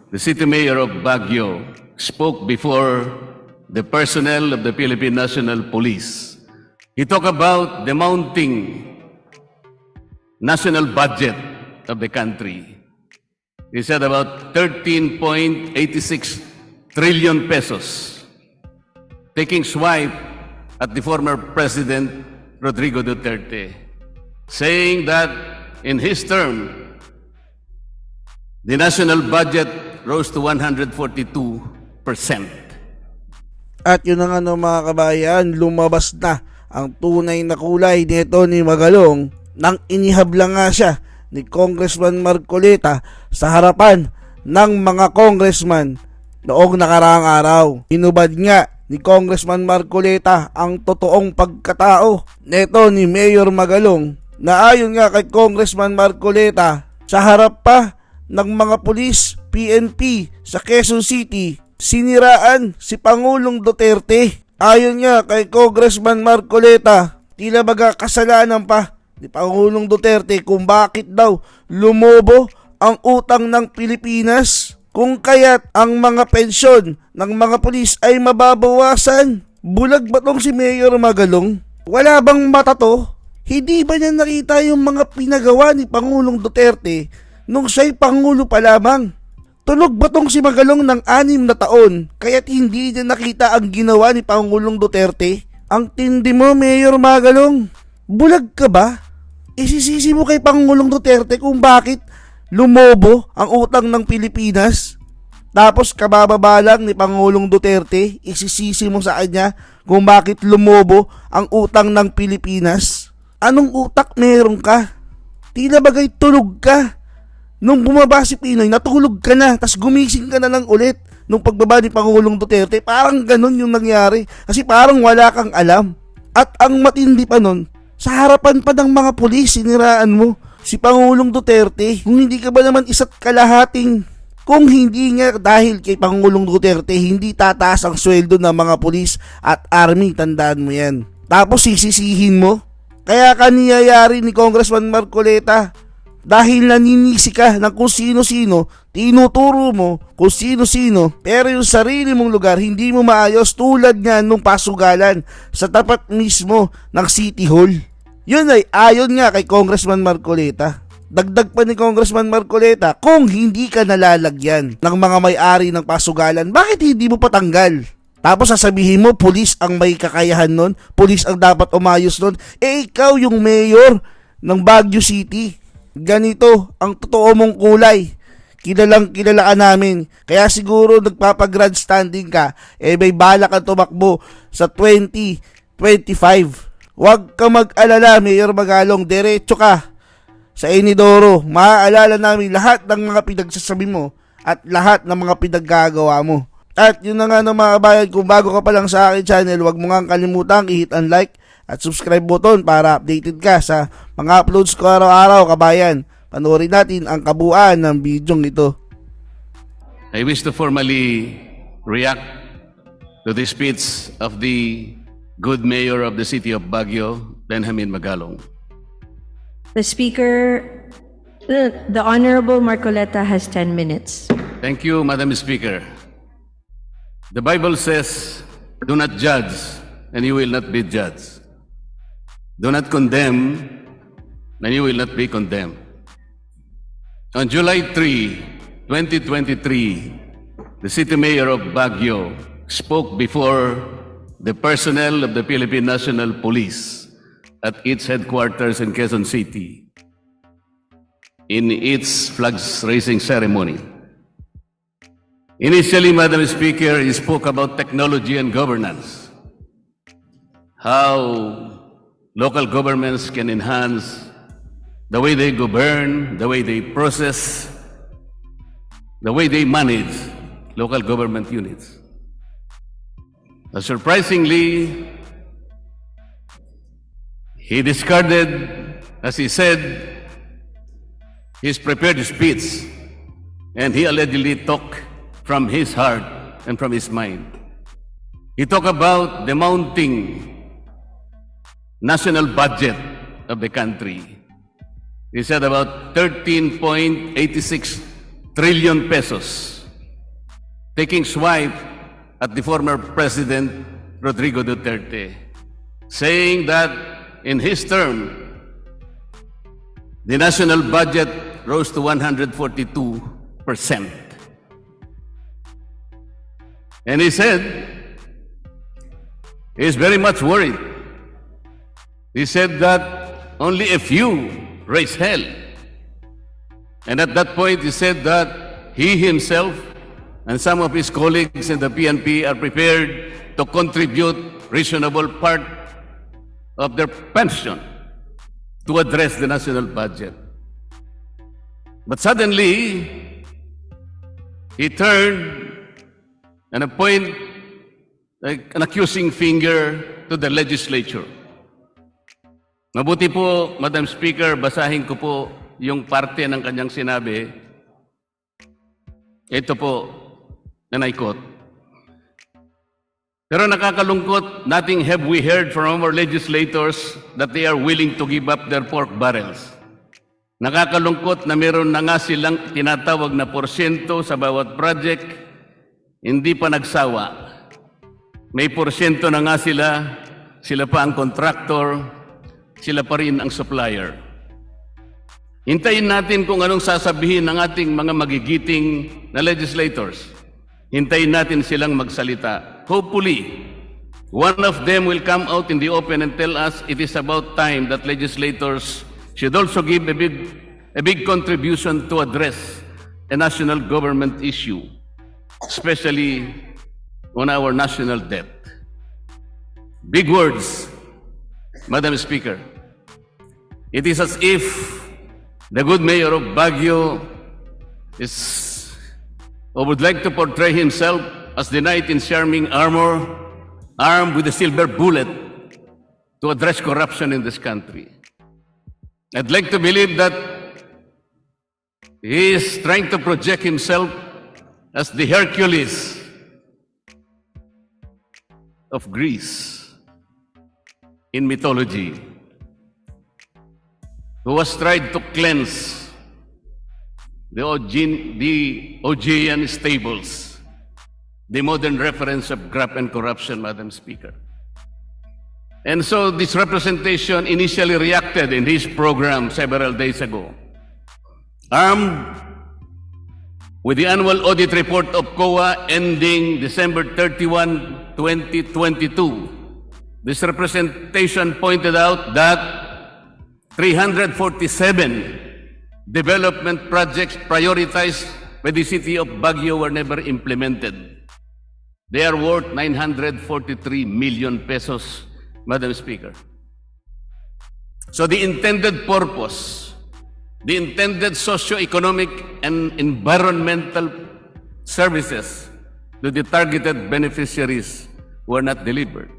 the city mayor of Baguio, spoke before the personnel of the Philippine National Police. He talked about the mounting national budget of the country. He said about 13.86 trillion pesos, taking swipe at the former President Rodrigo Duterte, saying that in his term, the national budget rose to 142%. At yun na nga no, mga kabayan, lumabas na ang tunay na kulay nito ni Magalong nang inihabla nga siya ni Congressman Marcoleta sa harapan ng mga congressman noong nakaraang araw. Hinubad nga ni Congressman Marcoleta ang totoong pagkatao neto ni Mayor Magalong, na ayon nga kay Congressman Marcoleta, sa harap pa ng mga pulis, PNP sa Quezon City, siniraan si Pangulong Duterte. Ayon nga kay Congressman Marcoleta, tila baga kasalanan pa ni Pangulong Duterte kung bakit daw lumobo ang utang ng Pilipinas, kung kaya't ang mga pensyon ng mga pulis ay mababawasan. Bulag ba tong si Mayor Magalong? Wala bang mata to? Hindi ba niya nakita yung mga pinagawa ni Pangulong Duterte nung siya'y Pangulo pa lamang? Tulog ba tong si Magalong ng 6 na taon kaya't hindi niya nakita ang ginawa ni Pangulong Duterte? Ang tindi mo, Mayor Magalong. Bulag ka ba? Isisisi mo kay Pangulong Duterte kung bakit lumobo ang utang ng Pilipinas? Tapos kabababa lang ni Pangulong Duterte, isisisi mo sa kanya kung bakit lumobo ang utang ng Pilipinas? Anong utak meron ka? Tila bagay tulog ka. Nung bumaba si Pinoy, natulog ka na, tas gumising ka na lang ulit nung pagbaba ni Pangulong Duterte. Parang ganun yung nangyari, kasi parang wala kang alam. At ang matindi pa nun, sa harapan pa ng mga pulis, siniraan mo si Pangulong Duterte. Kung hindi ka ba naman isa't kalahating, kung hindi nga dahil kay Pangulong Duterte, hindi tataas ang sweldo ng mga pulis at army, tandaan mo yan. Tapos sisisihin mo? Kaya kaniyayari ni Congressman Marcoleta, dahil naninisi ka ng kung sino-sino, tinuturo mo kung sino-sino, pero yung sarili mong lugar hindi mo maayos, tulad nga nung pasugalan sa tapat mismo ng City Hall. Yun ay ayon nga kay Congressman Marcoleta. Dagdag pa ni Congressman Marcoleta, kung hindi ka nalalagyan ng mga may-ari ng pasugalan, bakit hindi mo patanggal? Tapos sasabihin mo, pulis ang may kakayahan nun, pulis ang dapat umayos nun. Ikaw yung mayor ng Baguio City. Ganito ang totoo mong kulay. Kilalang kilala ka namin. Kaya siguro nagpapag-grandstanding ka, may balak kang tumakbo sa 2025. Huwag ka mag-alala, Mayor Magalong, diretso ka sa Inidoro. Maaalala namin lahat ng mga pinagsasabi mo at lahat ng mga pinaggagawa mo. At yun na nga ng mga kabayan, kung bago ka pa lang sa akin channel, huwag mo nga kalimutang i-hit ang like at subscribe button para updated ka sa mga uploads ko araw-araw, kabayan. Panoorin natin ang kabuuan ng bidyong ito. I wish to formally react to the speech of the good mayor of the city of Baguio, Benjamin Magalong. The Speaker, the Honorable Marcoleta has 10 minutes. Thank you, Madam Speaker. The Bible says, do not judge, and you will not be judged. Do not condemn, and you will not be condemned. On July 3, 2023, the city mayor of Baguio spoke before the personnel of the Philippine National Police at its headquarters in Quezon City in its flag-raising ceremony. Initially, Madam Speaker, he spoke about technology and governance, how local governments can enhance the way they govern, the way they process, the way they manage local government units. Surprisingly, he discarded, as he said, his prepared speech, and he allegedly talked from his heart and from his mind. He talked about the mounting national budget of the country. He said about 13.86 trillion pesos, taking swipe at the former President Rodrigo Duterte, saying that in his term, the national budget rose to 142%. And he said he's very much worried. He said that only a few raise hell. And at that point, he said that he himself and some of his colleagues in the PNP are prepared to contribute reasonable part of their pension to address the national budget. But suddenly, he turned and point like an accusing finger to the legislature. Mabuti po, Madam Speaker, basahin ko po yung parte ng kanyang sinabi. Ito po, and I quote, "Pero nakakalungkot, nothing have we heard from our legislators that they are willing to give up their pork barrels. Nakakalungkot na meron na nga silang tinatawag na porsyento sa bawat project, hindi pa nagsawa. May porsyento na nga sila pa ang contractor, sila pa rin ang supplier. Hintayin natin kung anong sasabihin ng ating mga magigiting na legislators. Hintayin natin silang magsalita. Hopefully, one of them will come out in the open and tell us it is about time that legislators should also give a big contribution to address a national government issue, especially on our national debt." Big words, Madam Speaker. It is as if the good mayor of Baguio is or would like to portray himself as the knight in shining armor, armed with a silver bullet to address corruption in this country. I'd like to believe that he is trying to project himself as the Hercules of Greece in mythology, who was tried to cleanse the Augean stables, the modern reference of graft and corruption, Madam Speaker. And so this representation initially reacted in his program several days ago. Armed with the annual audit report of COA ending December 31, 2022, this representation pointed out that 347 development projects prioritized by the city of Baguio were never implemented. They are worth 943 million pesos, Madam Speaker. So the intended purpose, the intended socio-economic and environmental services to the targeted beneficiaries were not delivered.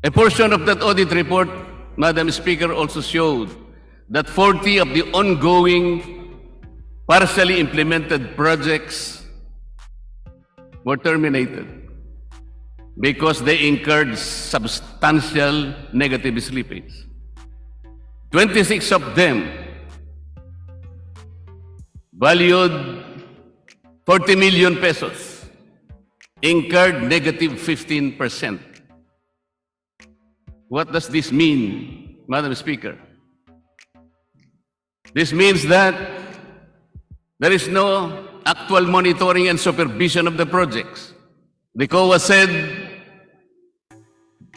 A portion of that audit report, Madam Speaker, also showed that 40 of the ongoing partially implemented projects were terminated because they incurred substantial negative slippage. 26 of them valued 40 million pesos, incurred negative 15%. What does this mean, Madam Speaker? This means that there is no actual monitoring and supervision of the projects. The COA said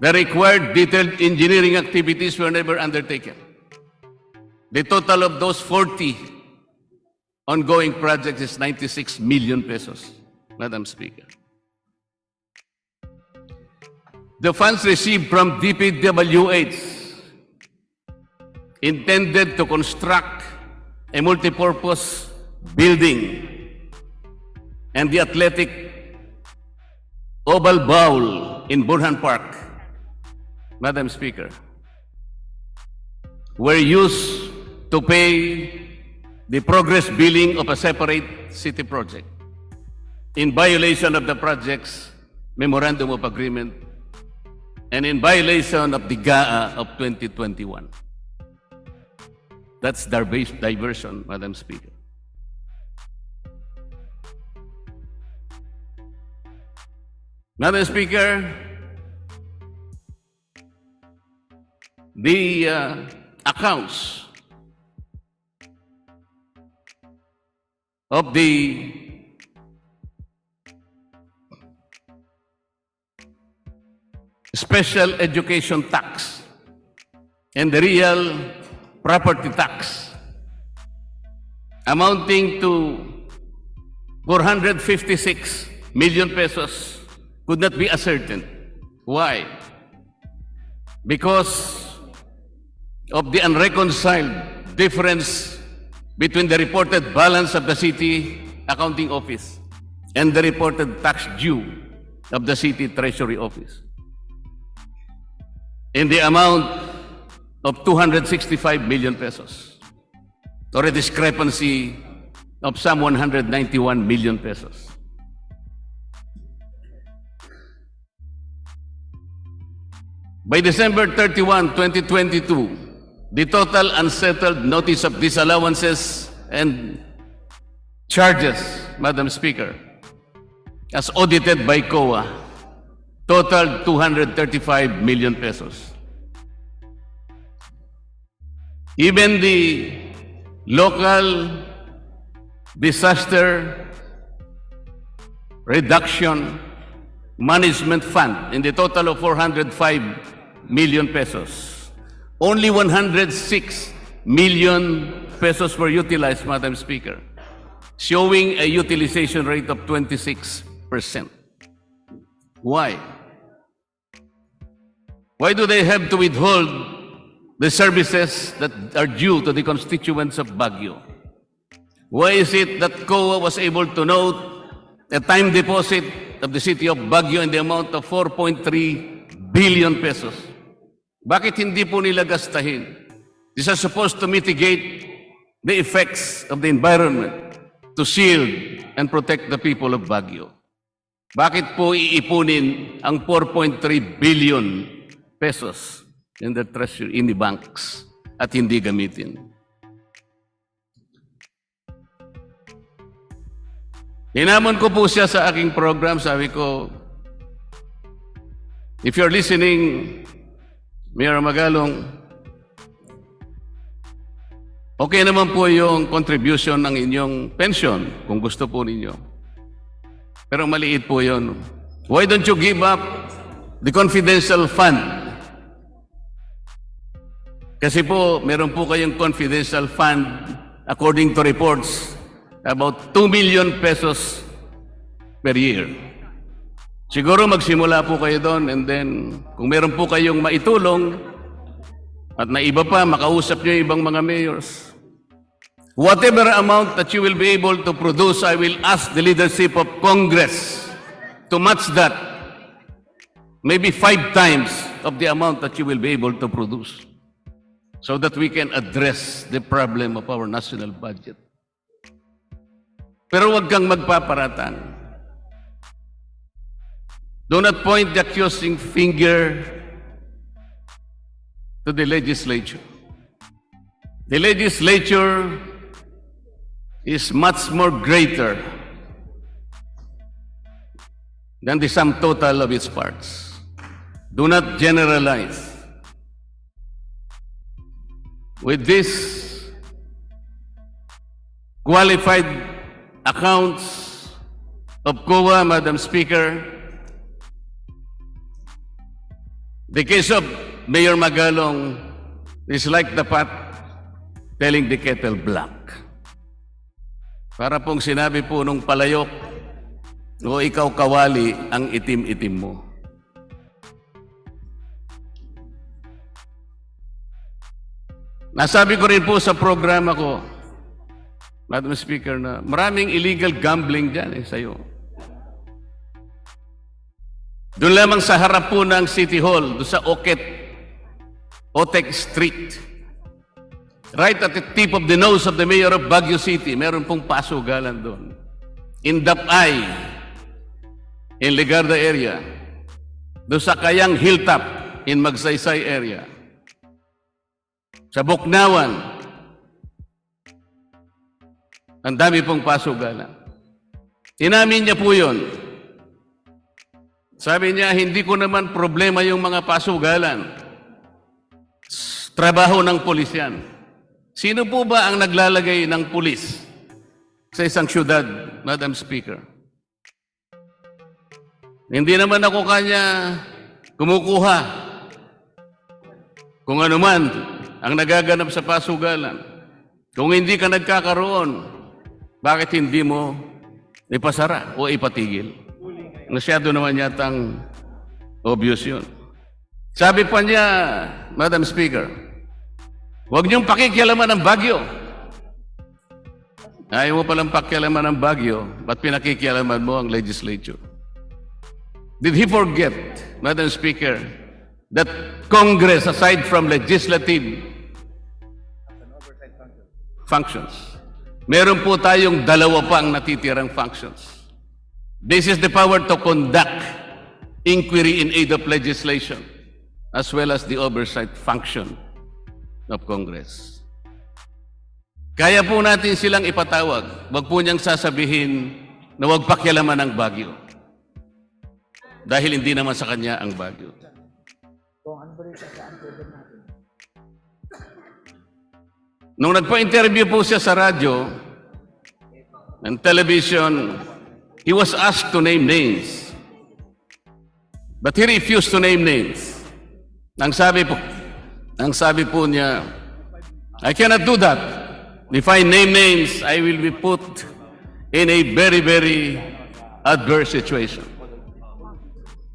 the required detailed engineering activities were never undertaken. The total of those 40 ongoing projects is 96 million pesos, Madam Speaker. The funds received from DPWH intended to construct a multipurpose building and the athletic oval bowl in Burhan Park, Madam Speaker, were used to pay the progress billing of a separate city project in violation of the project's Memorandum of Agreement and in violation of the GAA of 2021. That's diversion, Madam Speaker. Madam Speaker, the accounts of the special education tax and the real property tax amounting to 456 million pesos could not be ascertained. Why? Because of the unreconciled difference between the reported balance of the city accounting office and the reported tax due of the city treasury office in the amount of 265 million pesos, or a discrepancy of some 191 million pesos. By December 31, 2022, the total unsettled notice of disallowances and charges, Madam Speaker, as audited by COA, totaled 235 million pesos. Even the local disaster reduction management fund in the total of 405 million pesos, only 106 million pesos were utilized, Madam Speaker, showing a utilization rate of 26%. Why? Why do they have to withhold the services that are due to the constituents of Baguio? Why is it that COA was able to note a time deposit of the city of Baguio in the amount of 4.3 billion pesos? Bakit hindi po nila gastahin? These are supposed to mitigate the effects of the environment, to shield and protect the people of Baguio. Bakit po iipunin ang 4.3 billion pesos in the treasury, in the banks, at hindi gamitin? Hinamon ko po siya sa aking program, sabi ko, if you're listening, Mayor Magalong, okay naman po yung contribution ng inyong pension, kung gusto po ninyo. Pero maliit po yun. Why don't you give up the confidential fund? Kasi po, meron po kayong confidential fund, according to reports, about 2 million pesos per year. Siguro magsimula po kayo doon, and then kung meron po kayong maitulong at na iba pa, makausap nyo yung ibang mga mayors. Whatever amount that you will be able to produce, I will ask the leadership of Congress to match that. Maybe 5 times of the amount that you will be able to produce, so that we can address the problem of our national budget. Pero huwag kang magpaparatang. Do not point the accusing finger to the legislature. The legislature is much more greater than the sum total of its parts. Do not generalize. With this qualified accounts of COA, Madam Speaker, the case of Mayor Magalong is like the pot telling the kettle black. Para pong sinabi po nung palayok, o ikaw kawali, ang itim-itim mo. Nasabi ko rin po sa programa ko, Madam Speaker, na maraming illegal gambling dyan sa'yo. Doon lamang sa harap po ng City Hall, doon sa Otec Street, right at the tip of the nose of the Mayor of Baguio City, meron pong pasugalan doon. In Dapay, in Legarda area, doon sa Kayang Hilltop, in Magsaysay area, sa Buknawan, ang dami pong pasugalan. Inamin niya po yun. Sabi niya, hindi ko naman problema yung mga pasugalan. Trabaho ng pulis yan. Sino po ba ang naglalagay ng pulis sa isang syudad, Madam Speaker? Hindi naman ako kanya kumukuha kung ano man ang nagaganap sa pasugalan. Kung hindi ka nagkakaroon, bakit hindi mo ipasara o ipatigil? Masyado naman yatang obvious yun. Sabi pa niya, Madam Speaker, huwag niyong pakikialaman ng Bagyo. Ayaw mo palang pakialaman ng Bagyo, ba't pinakikialaman mo ang legislature? Did he forget, Madam Speaker, that Congress, aside from legislative functions, meron po tayong dalawa pang natitirang functions. This is the power to conduct inquiry in aid of legislation, as well as the oversight function of Congress. Kaya po natin silang ipatawag. Huwag po niyang sasabihin na huwag pakialaman ng Bagyo. Dahil hindi naman sa kanya ang Bagyo. Nung nagpa-interview po siya sa radyo and television, he was asked to name names. But he refused to name names. Ang sabi po niya, I cannot do that. If I name names, I will be put in a very, very adverse situation.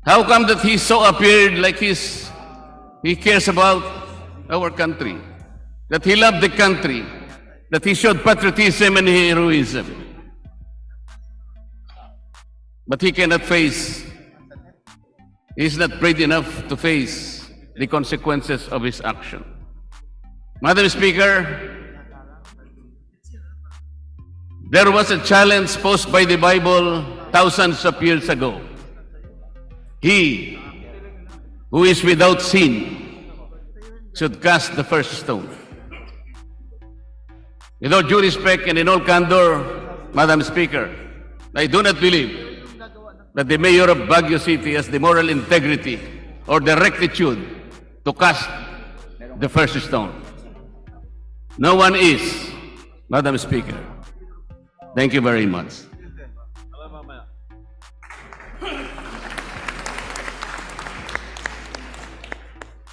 How come that he so appeared like he cares about our country, that he loved the country, that he showed patriotism and heroism? But he cannot face, he's not brave enough to face the consequences of his action. Madam Speaker, there was a challenge posed by the Bible thousands of years ago. He who is without sin should cast the first stone. With all due respect and in all candor, Madam Speaker, I do not believe that the mayor of Baguio City has the moral integrity or the rectitude to cast the first stone. No one is, Madam Speaker. Thank you very much.